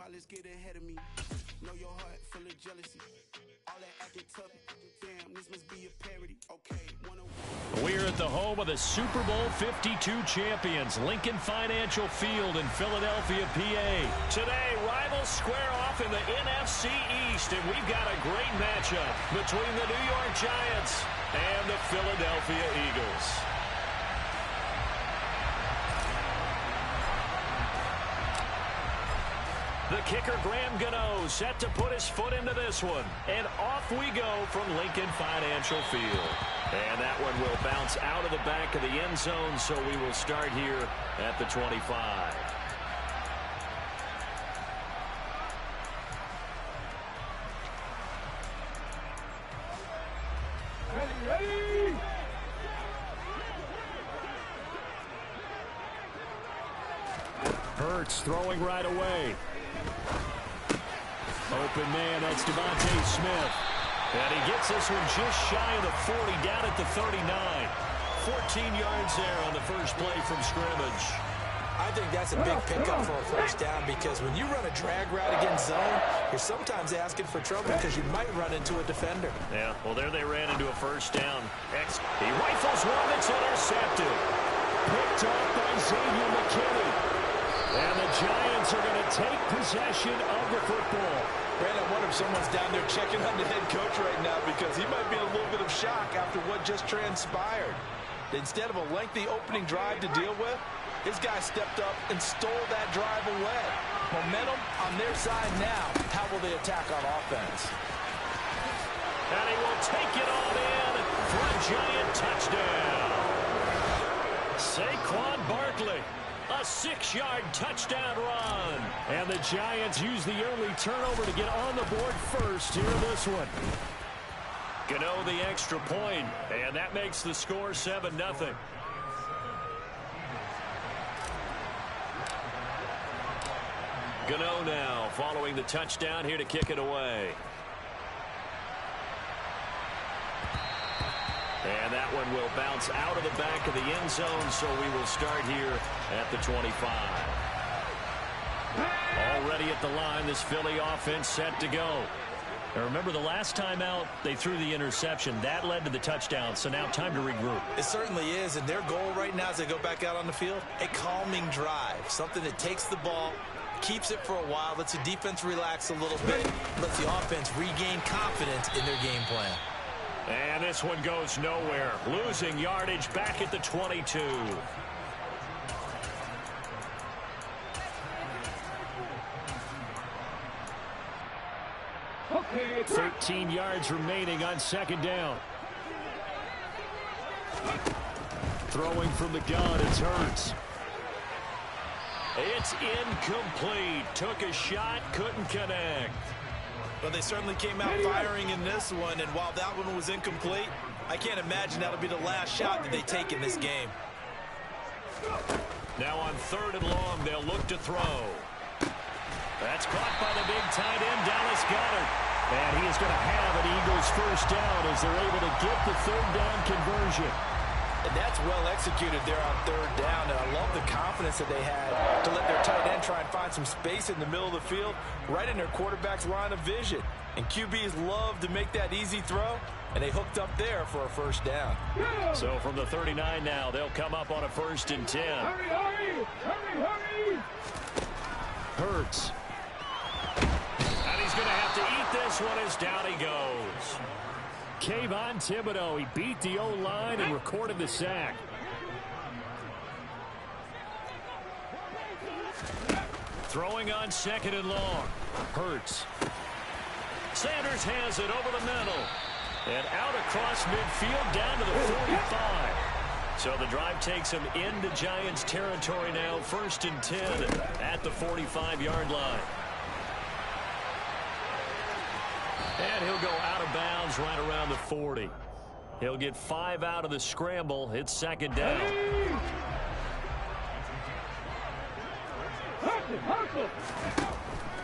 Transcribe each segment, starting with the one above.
let's get ahead of me. Know your heart full of jealousy. All that acting tough. Damn, this must be a parody. Okay, we're at the home of the Super Bowl 52 champions, Lincoln Financial Field in Philadelphia, PA. Today, rivals square off in the NFC East, and we've got a great matchup between the New York Giants and the Philadelphia Eagles. The kicker, Graham Gano, set to put his foot into this one. And off we go from Lincoln Financial Field. And that one will bounce out of the back of the end zone, so we will start here at the 25. Ready! Hurts throwing right away. Open man, that's Devontae Smith. And he gets this one just shy of the 40, down at the 39. 14 yards there on the first play from scrimmage. I think that's a big pickup for a first down, because when you run a drag route against zone, you're sometimes asking for trouble because you might run into a defender. Yeah, well, there they ran into a first down. He rifles one that's intercepted. Picked off by Xavier McKinney. And the Giants are going to take possession of the football. Brandon, I wonder if someone's down there checking on the head coach right now, because he might be in a little bit of shock after what just transpired. Instead of a lengthy opening drive to deal with, this guy stepped up and stole that drive away. Momentum on their side now. How will they attack on offense? And he will take it all in for a Giant touchdown. Saquon Barkley. A 6-yard touchdown run. And the Giants use the early turnover to get on the board first here in this one. Gano the extra point, and that makes the score 7-0. Gano now following the touchdown here to kick it away. And that one will bounce out of the back of the end zone, so we will start here at the 25. Already at the line, this Philly offense set to go. Now remember, the last time out, they threw the interception. That led to the touchdown, so now time to regroup. It certainly is, and their goal right now as they go back out on the field, a calming drive, something that takes the ball, keeps it for a while, lets the defense relax a little bit, lets the offense regain confidence in their game plan. And this one goes nowhere. Losing yardage back at the 22. Okay, 13 yards remaining on second down. Throwing from the gun, it's Hurts. It's incomplete. Took a shot, couldn't connect. But they certainly came out firing in this one, and while that one was incomplete, I can't imagine that'll be the last shot that they take in this game. Now on 3rd and long, they'll look to throw. That's caught by the big tight end, Dallas Goedert. And he is going to have an Eagles first down as they're able to get the 3rd down conversion. And that's well executed there on 3rd down. And I love the confidence that they had to let their tight end try and find some space in the middle of the field, right in their quarterback's line of vision. And QBs love to make that easy throw, and they hooked up there for a first down. So from the 39 now, they'll come up on a 1st and 10. hurry, hurry, hurry, hurry. Hurts. And he's going to have to eat this one as down he goes. Kayvon Thibodeaux, he beat the O-line and recorded the sack. Throwing on 2nd and long. Hurts. Sanders has it over the middle. And out across midfield down to the 45. So the drive takes him into Giants territory now. 1st and 10 at the 45-yard line. And he'll go out of bounds right around the 40. He'll get 5 out of the scramble. It's 2nd down.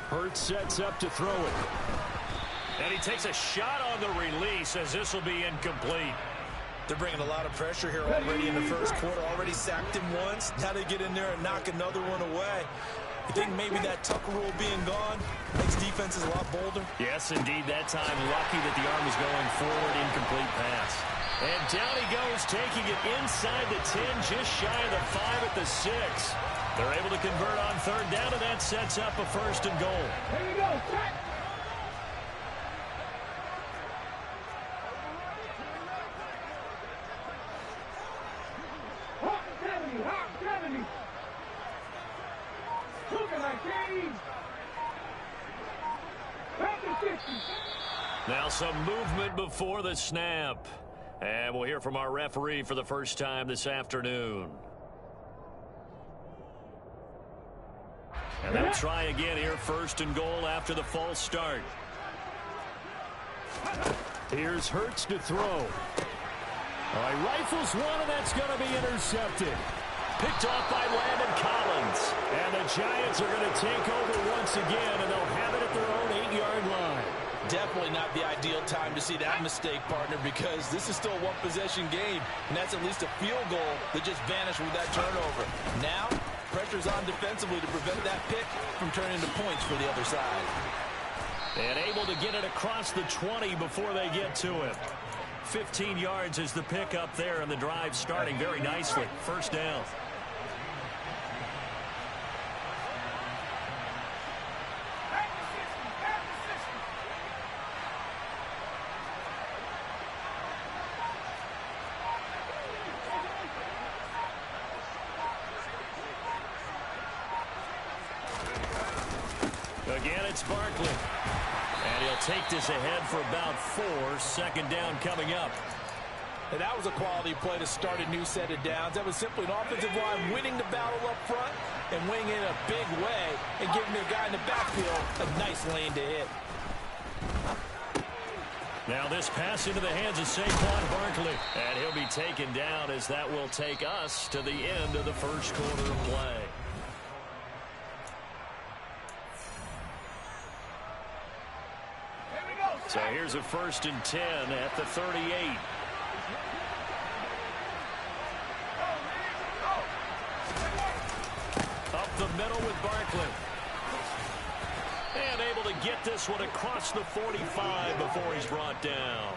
Hurts sets up to throw it. And he takes a shot on the release as this will be incomplete. They're bringing a lot of pressure here already in the first quarter. Already sacked him once. Now they get in there and knock another one away. You think maybe that Tucker rule being gone makes defenses a lot bolder? Yes, indeed. That time, lucky that the arm was going forward, incomplete pass. And down he goes, taking it inside the 10, just shy of the 5 at the 6. They're able to convert on third down, and that sets up a first and goal. Here we go, set. Hot 70, hot 70. Looking like James. Back to 50. Now some movement before the snap. And we'll hear from our referee for the first time this afternoon. And they'll try again here, first and goal after the false start. Here's Hurts to throw. All right, rifles one, and that's going to be intercepted. Picked off by Landon Collins. And the Giants are going to take over once again, and they'll have it at their own 8-yard line. Definitely not the ideal time to see that mistake, partner, because this is still a one-possession game, and that's at least a field goal that just vanished with that turnover. Now, pressure's on defensively to prevent that pick from turning into points for the other side. And able to get it across the 20 before they get to him. 15 yards is the pick up there, and the drive starting very nicely. First down. Again, it's Barkley. And he'll take this ahead for about 4. Second down coming up. And that was a quality play to start a new set of downs. That was simply an offensive line winning the battle up front and winning in a big way and giving their guy in the backfield a nice lane to hit. Now this pass into the hands of Saquon Barkley. And he'll be taken down as that will take us to the end of the first quarter of play. So here's a 1st and 10 at the 38. Up the middle with Barkley. And able to get this one across the 45 before he's brought down.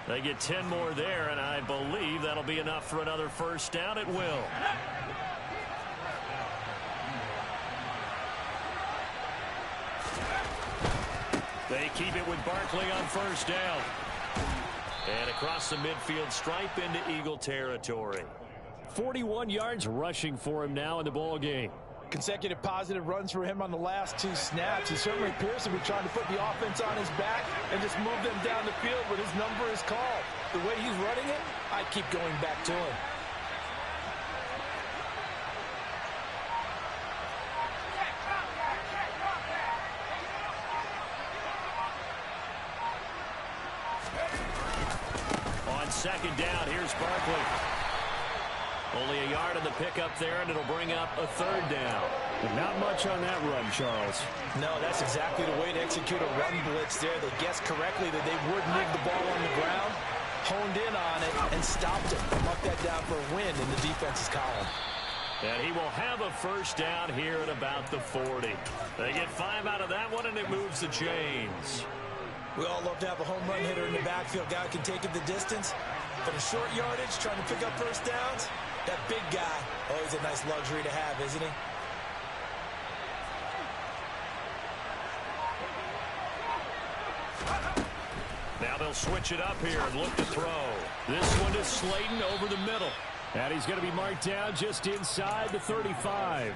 They get 10 more there, and I believe that'll be enough for another first down. It will. They keep it with Barkley on first down. And across the midfield stripe into Eagle territory. 41 yards rushing for him now in the ball game. Consecutive positive runs for him on the last 2 snaps. He certainly appears to be trying to put the offense on his back and just move them down the field when his number is called. The way he's running it, I keep going back to him. Second down, here's Barkley. Only a yard on the pickup there, and it'll bring up a 3rd down. Not much on that run, Charles. No, that's exactly the way to execute a run blitz there. They guessed correctly that they would move the ball on the ground, honed in on it, and stopped it. Marked that down for a win in the defense's column. And he will have a first down here at about the 40. They get 5 out of that one, and it moves the chains. We all love to have a home run hitter in the backfield. Guy can take it the distance. But a short yardage, trying to pick up first downs, that big guy, always a nice luxury to have, isn't he? Now they'll switch it up here and look to throw. This one is Slayton over the middle. And he's going to be marked down just inside the 35.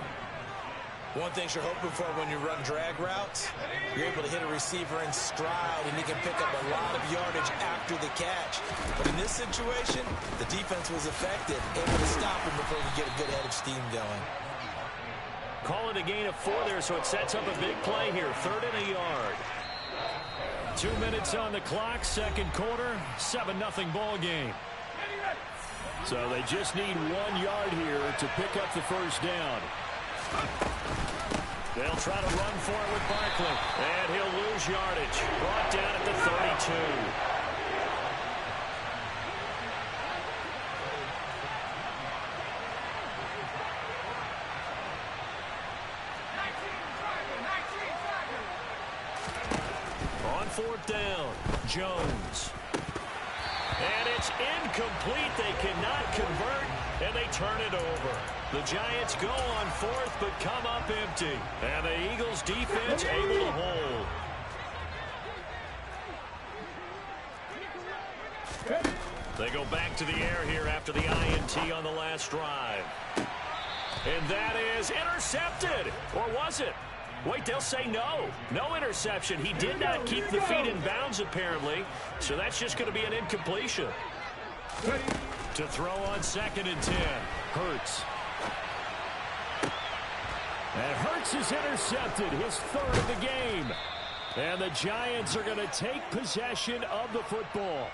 One thing you're hoping for when you run drag routes, you're able to hit a receiver in stride, and he can pick up a lot of yardage after the catch. But in this situation, the defense was effective, able to stop him before he could get a good head of steam going. Call it a gain of 4 there, so it sets up a big play here. 3rd and a yard. 2 minutes on the clock, second quarter, 7-0 ball game. So they just need 1 yard here to pick up the first down. They'll try to run for it with Barkley. And he'll lose yardage. Brought down at the 32. 4th down. Jones. And it's incomplete. They cannot convert, and they turn it over. The Giants go on 4th, but come up empty. And the Eagles defense able to hold. They go back to the air here after the INT on the last drive. And that is intercepted. Or was it? Wait, they'll say no. No interception. He did not keep the feet in bounds, apparently. So that's just going to be an incompletion. To throw on 2nd and 10. Hurts. And Hurts is intercepted. His 3rd of the game. And the Giants are going to take possession of the football.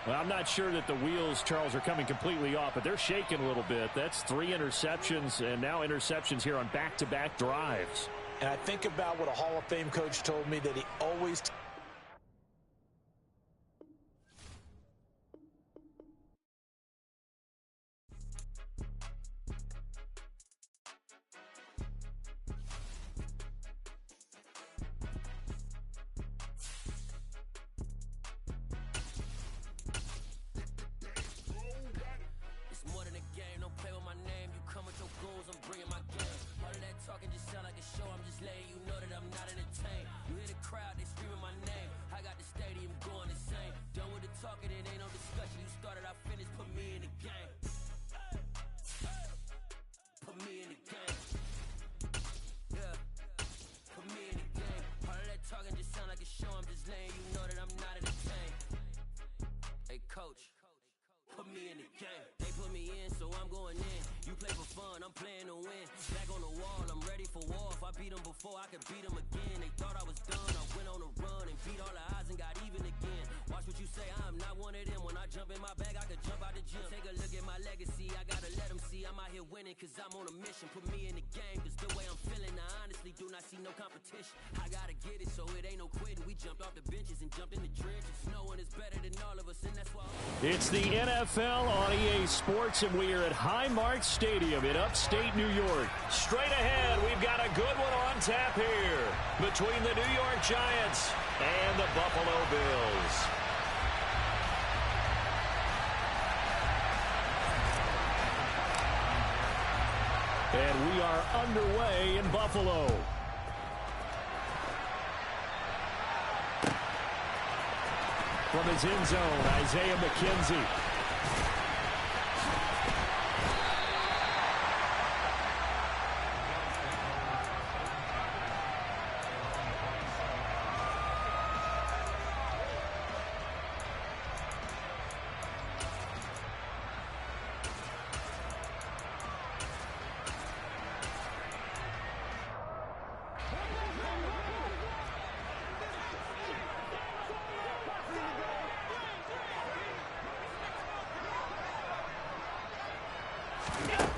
Well, I'm not sure that the wheels, Charles, are coming completely off, but they're shaking a little bit. That's 3 interceptions, and now interceptions here on back-to-back drives. And I think about what a Hall of Fame coach told me, that he always... I could beat them again. They thought I was done. I went on a run and beat all the odds and got even again. Watch what you say. I'm not one of them. When I jump in my bag, I could jump out the gym. Take a look at my legacy. I gotta let them see I'm out here winning, cause I'm on a mission. Put me in the game, cause the way I'm feeling, I honestly do not see no competition. I gotta get it, so it ain't no quitting. We jumped off the benches and jumped in the trenches. No one is better than all of us, and that's why. It's the NFL on EA Sports, and we are at Highmark Stadium in upstate New York. Straight ahead, we've got a good one on tap here between the New York Giants and the Buffalo Bills. And we are underway in Buffalo. From his end zone, Isaiah McKenzie.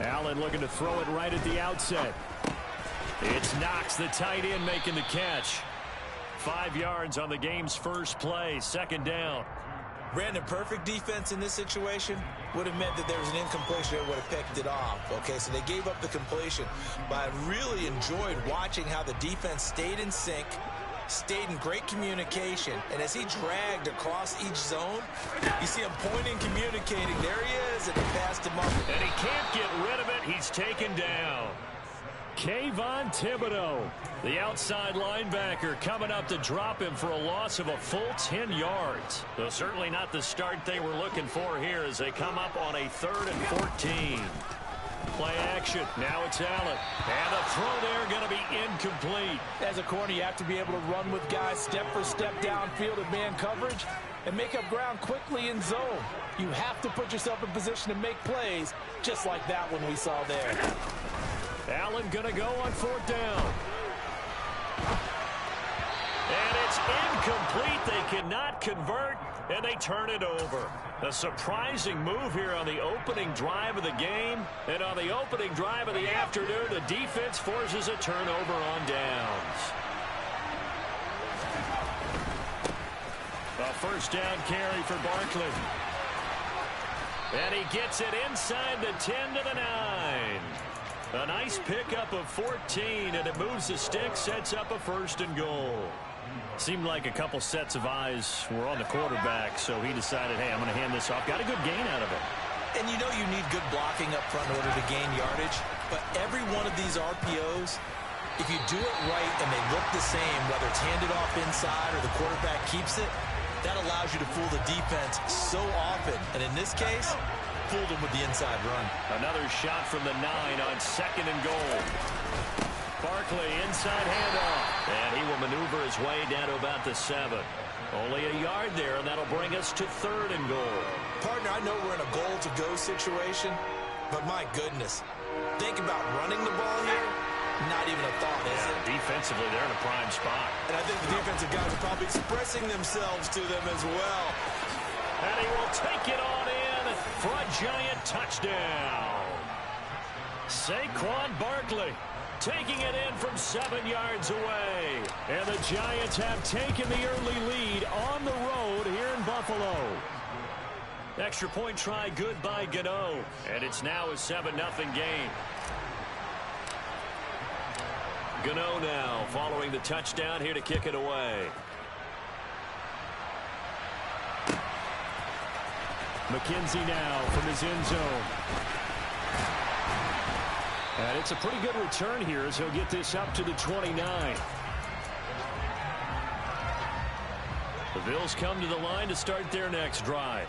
Allen looking to throw it right at the outset. It's Knox, the tight end, making the catch. 5 yards on the game's first play, 2nd down. Brandon, perfect defense in this situation would have meant that there was an incompletion that would have picked it off. Okay, so they gave up the completion. But I really enjoyed watching how the defense stayed in sync, stayed in great communication, and as he dragged across each zone, you see him pointing, communicating. There he is, and he passed him up. And he can't get rid of it. He's taken down. Kayvon Thibodeaux, the outside linebacker, coming up to drop him for a loss of a full 10 yards. So certainly not the start they were looking for here as they come up on a 3rd and 14. Play action. Now it's Allen. And the throw there going to be incomplete. As a corner, you have to be able to run with guys step for step downfield in man coverage and make up ground quickly in zone. You have to put yourself in position to make plays, just like that one we saw there. Allen going to go on 4th down. And it's incomplete. They cannot convert, and they turn it over. A surprising move here on the opening drive of the game. And on the opening drive of the afternoon, the defense forces a turnover on downs. A 1st down carry for Barkley. And he gets it inside the 10 to the 9. A nice pickup of 14, and it moves the stick, sets up a 1st and goal. Seemed like a couple sets of eyes were on the quarterback, so he decided, hey, I'm going to hand this off. Got a good gain out of it. And you know you need good blocking up front in order to gain yardage, but every one of these RPOs, if you do it right and they look the same, whether it's handed off inside or the quarterback keeps it, that allows you to fool the defense so often. And in this case, fooled them with the inside run. Another shot from the 9 on 2nd and goal. Barkley, inside handoff. And he will maneuver his way down to about the 7. Only a yard there, and that'll bring us to 3rd and goal. Partner, I know we're in a goal-to-go situation, but my goodness, think about running the ball here. Not even a thought, is it? Defensively, they're in a prime spot. And I think the defensive guys are probably expressing themselves to them as well. And he will take it on in for a Giant touchdown. Saquon Barkley taking it in from 7 yards away. And the Giants have taken the early lead on the road here in Buffalo. Extra point try good by Gano. And it's now a 7-0 game. Gano now following the touchdown here to kick it away. McKenzie now from his end zone. And it's a pretty good return here as he'll get this up to the 29. The Bills come to the line to start their next drive.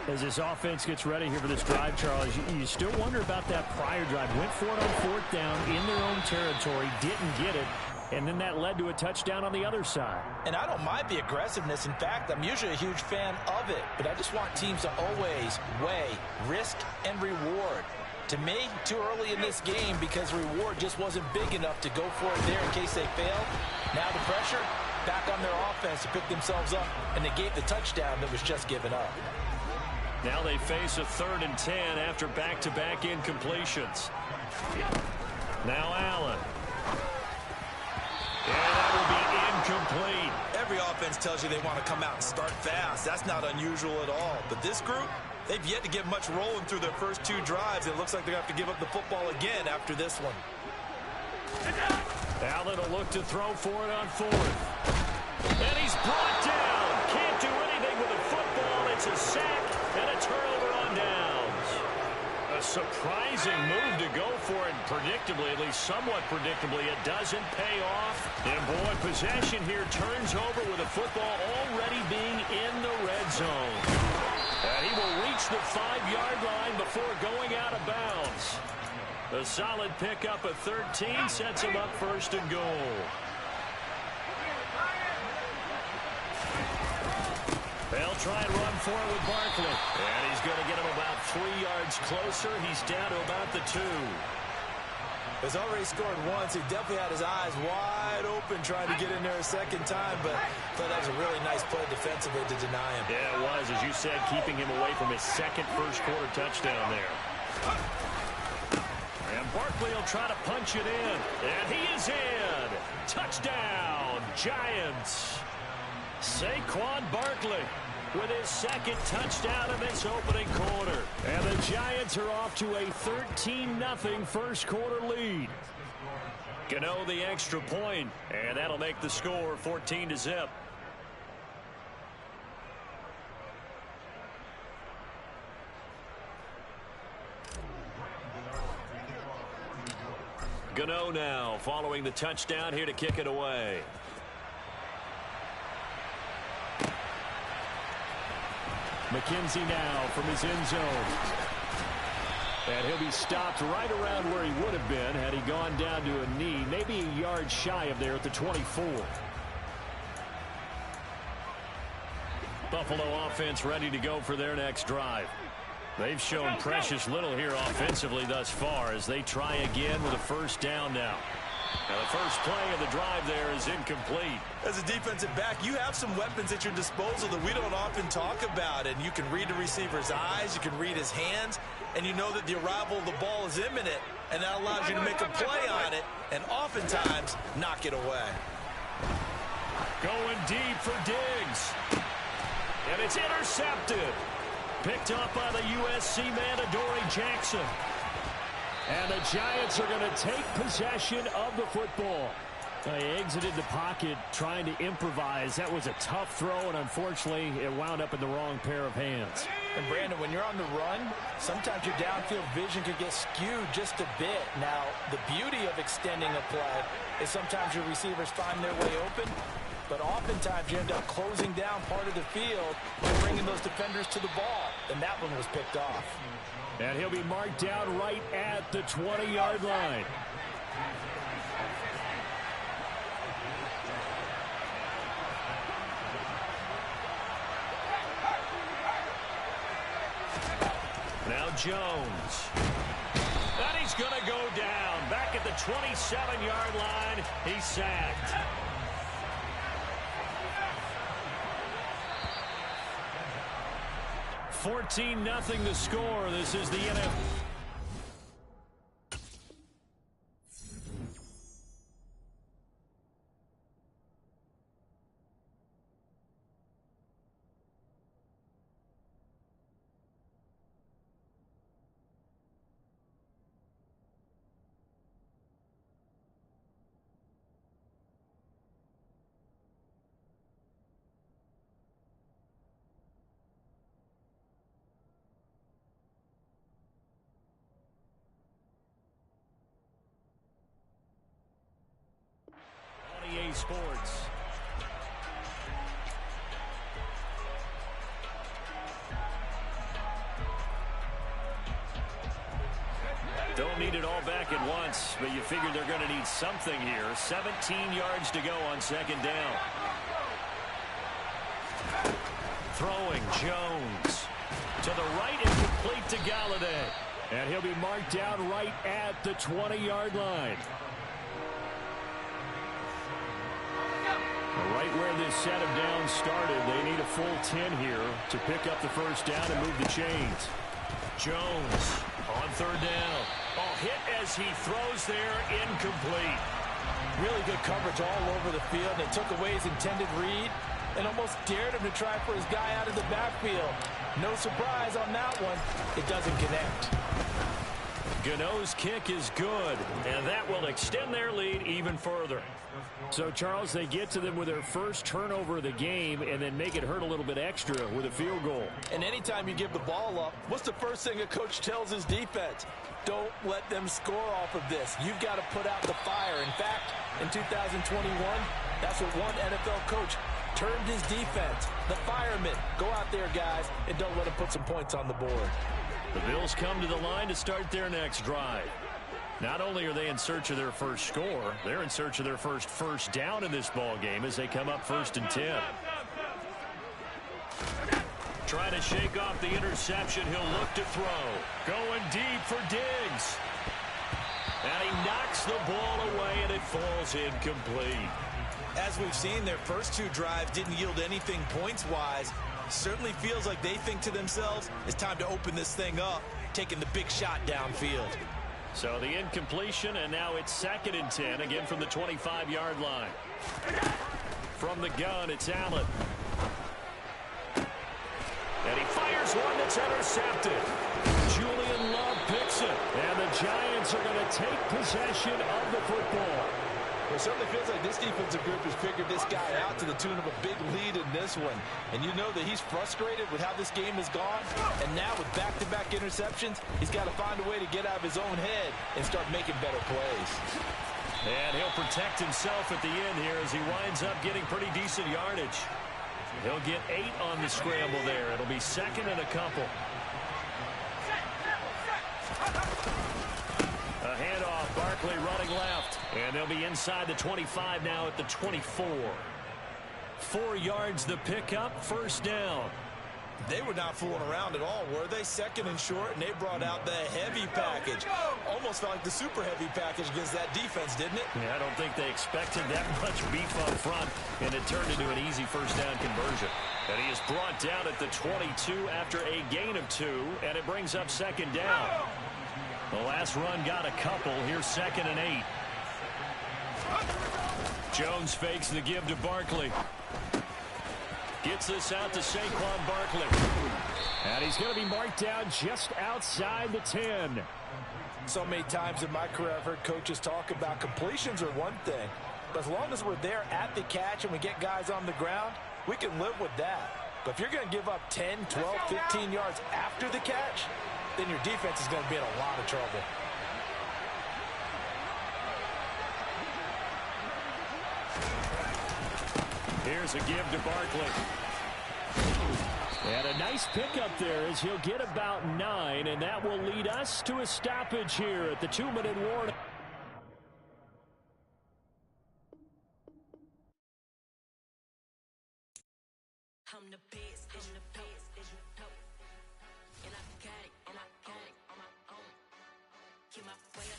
As this offense gets ready here for this drive, Charles, you still wonder about that prior drive. Went for it on 4th down in their own territory, didn't get it, and then that led to a touchdown on the other side. And I don't mind the aggressiveness. In fact, I'm usually a huge fan of it, but I just want teams to always weigh risk and reward. To me, too early in this game because reward just wasn't big enough to go for it there in case they failed. Now the pressure back on their offense to pick themselves up, and they gave the touchdown that was just given up. Now they face a 3rd and 10 after back-to-back incompletions. Now Allen. And that will be incomplete. Every offense tells you they want to come out and start fast. That's not unusual at all. But this group, they've yet to get much rolling through their first 2 drives. It looks like they're going to have to give up the football again after this one. Allen will look to throw for it on 4th. And he's brought down. Can't do anything with the football. It's a sack and a turnover on downs. A surprising move to go for it. Predictably, at least somewhat predictably, it doesn't pay off. And boy, possession here turns over with the football already being in the red zone. And he will reach the 5-yard line before going out of bounds. A solid pickup of 13 sets him up 1st and goal. They'll try and run for it with Barkley. And he's going to get him about 3 yards closer. He's down to about the 2. He's already scored once. He definitely had his eyes wide open trying to get in there a second time, but that was a really nice play defensively to deny him. Yeah, it was, as you said, keeping him away from his second first-quarter touchdown there. And Barkley will try to punch it in. And he is in. Touchdown, Giants. Saquon Barkley with his 2nd touchdown in this opening quarter. And the Giants are off to a 13-0 first-quarter lead. Gano the extra point, and that'll make the score 14-0. Gano now following the touchdown here to kick it away. McKenzie now from his end zone. And he'll be stopped right around where he would have been had he gone down to a knee, maybe a yard shy of there at the 24. Buffalo offense ready to go for their next drive. They've shown precious little here offensively thus far as they try again with a 1st down now. Now the first play of the drive there is incomplete. As a defensive back, you have some weapons at your disposal that we don't often talk about. And you can read the receiver's eyes, you can read his hands, and you know that the arrival of the ball is imminent. And that allows you to make a play on it and oftentimes knock it away. Going deep for Diggs. And it's intercepted. Picked up by the USC man, Adoree Jackson. And the Giants are going to take possession of the football. He exited the pocket trying to improvise. That was a tough throw, and unfortunately, it wound up in the wrong pair of hands. And Brandon, when you're on the run, sometimes your downfield vision could get skewed just a bit. Now, the beauty of extending a play is sometimes your receivers find their way open, but oftentimes you end up closing down part of the field and bringing those defenders to the ball, and that one was picked off. And he'll be marked down right at the 20-yard line. Now Jones. And he's going to go down. Back at the 27-yard line. He's sacked. $14-0 the score. This is the NFL. EA Sports. Don't need it all back at once, but you figure they're going to need something here. 17 yards to go on second down. Throwing Jones. To the right and complete to Galladay. And he'll be marked down right at the 20-yard line. Right where this set of downs started, they need a full 10 here to pick up the first down and move the chains. Jones on third down. Oh, hit as he throws there, incomplete. Really good coverage all over the field. They took away his intended read and almost dared him to try for his guy out of the backfield. No surprise on that one. It doesn't connect. Gano's kick is good, and that will extend their lead even further. So, Charles, they get to them with their first turnover of the game and then make it hurt a little bit extra with a field goal. And anytime you give the ball up, what's the first thing a coach tells his defense? Don't let them score off of this. You've got to put out the fire. In fact, in 2021, that's what one NFL coach termed his defense. The firemen. Go out there, guys, and don't let them put some points on the board. The Bills come to the line to start their next drive. Not only are they in search of their first score, they're in search of their first down in this ball game as they come up 1st and 10. Trying to shake off the interception. He'll look to throw. Going deep for Diggs. And he knocks the ball away, and it falls incomplete. As we've seen, their first two drives didn't yield anything points-wise. Certainly feels like they think to themselves, it's time to open this thing up, taking the big shot downfield. So the incompletion, and now it's 2nd and 10, again from the 25-yard line. From the gun, it's Allen. And he fires one that's intercepted. Julian Love picks it. And the Giants are going to take possession of the football. It certainly feels like this defensive group has figured this guy out to the tune of a big lead in this one. And you know that he's frustrated with how this game has gone. And now with back-to-back interceptions, he's got to find a way to get out of his own head and start making better plays. And he'll protect himself at the end here as he winds up getting pretty decent yardage. He'll get 8 on the scramble there. It'll be 2nd and a couple. A handoff, Barkley running left. And they'll be inside the 25 now at the 24. 4 yards the pickup, first down. They were not fooling around at all, were they? 2nd and short, and they brought out the heavy package. Almost felt like the super heavy package against that defense, didn't it? Yeah, I don't think they expected that much beef up front, and it turned into an easy first down conversion. And he is brought down at the 22 after a gain of 2, and it brings up 2nd down. The last run got a couple. Here's 2nd and 8. Jones fakes the give to Barkley. Gets this out to Saquon Barkley. And he's going to be marked down just outside the 10. So many times in my career I've heard coaches talk about completions are one thing, But as long as we're there at the catch and we get guys on the ground, we can live with that. But if you're going to give up 10, 12, 15 yards after the catch, then your defense is going to be in a lot of trouble. Here's a give to Barkley. And a nice pickup there as he'll get about 9, and that will lead us to a stoppage here at the 2-minute warning. I'm the best, and I got it on my own. Keep my way